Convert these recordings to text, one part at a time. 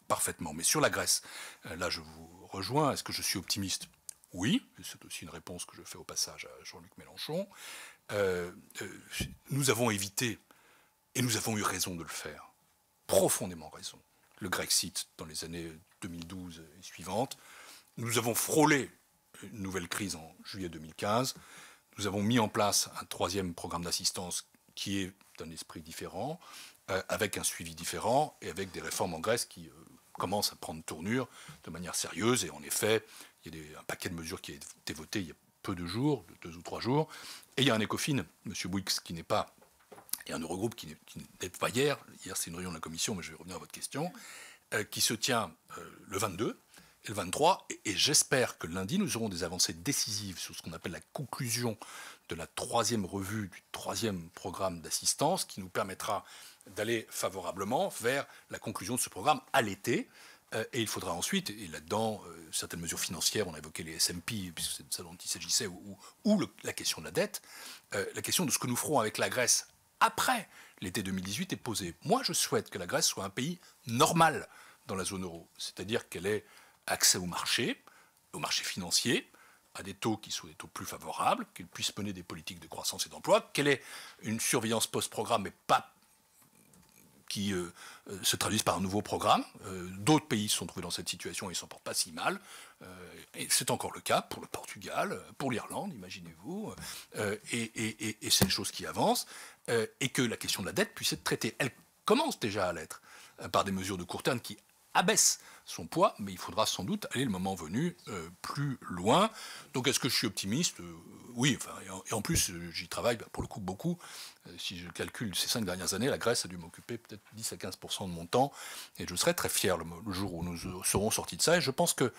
parfaitement. Mais sur la Grèce, là je vous rejoins. Est-ce que je suis optimiste? Oui, c'est aussi une réponse que je fais au passage à Jean-Luc Mélenchon. Nous avons évité, et nous avons eu raison de le faire, profondément raison, le Grexit dans les années 2012 et suivantes. Nous avons frôlé une nouvelle crise en juillet 2015. Nous avons mis en place un troisième programme d'assistance qui est d'un esprit différent, avec un suivi différent et avec des réformes en Grèce qui commencent à prendre tournure de manière sérieuse. Et en effet, il y a un paquet de mesures qui a été voté il y a peu de jours, 2 ou 3 jours. Et il y a un ECOFIN, M. Bouyx, qui n'est pas, et un Eurogroupe qui n'est pas hier. Hier, c'est une réunion de la Commission, mais je vais revenir à votre question, qui se tient le 22 et le 23. Et j'espère que lundi, nous aurons des avancées décisives sur ce qu'on appelle la conclusion de la troisième revue du troisième programme d'assistance, qui nous permettra d'aller favorablement vers la conclusion de ce programme à l'été. Et il faudra ensuite, et là-dedans, certaines mesures financières, on a évoqué les SMP, puisque c'est de ça dont il s'agissait, ou la question de la dette, la question de ce que nous ferons avec la Grèce après l'été 2018 est posée. Moi, je souhaite que la Grèce soit un pays normal dans la zone euro, c'est-à-dire qu'elle ait accès au marché financier, à des taux qui soient des taux plus favorables, qu'elle puisse mener des politiques de croissance et d'emploi, qu'elle ait une surveillance post-programme, mais pas qui se traduisent par un nouveau programme. D'autres pays se sont trouvés dans cette situation et ne s'en portent pas si mal. Et c'est encore le cas pour le Portugal, pour l'Irlande, imaginez-vous. Et c'est des choses qui avancent. Et que la question de la dette puisse être traitée. Elle commence déjà à l'être par des mesures de court terme qui abaissent son poids, mais il faudra sans doute aller le moment venu plus loin. Donc est-ce que je suis optimiste? Oui, enfin, et en plus j'y travaille pour le coup beaucoup. Si je calcule ces 5 dernières années, la Grèce a dû m'occuper peut-être 10 à 15% de mon temps, et je serai très fier le jour où nous serons sortis de ça. Et je pense que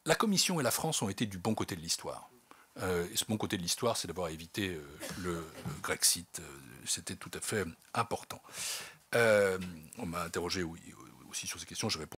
la Commission et la France ont été du bon côté de l'histoire. Et ce bon côté de l'histoire, c'est d'avoir évité le Grexit. C'était tout à fait important. On m'a interrogé aussi sur ces questions, je réponds.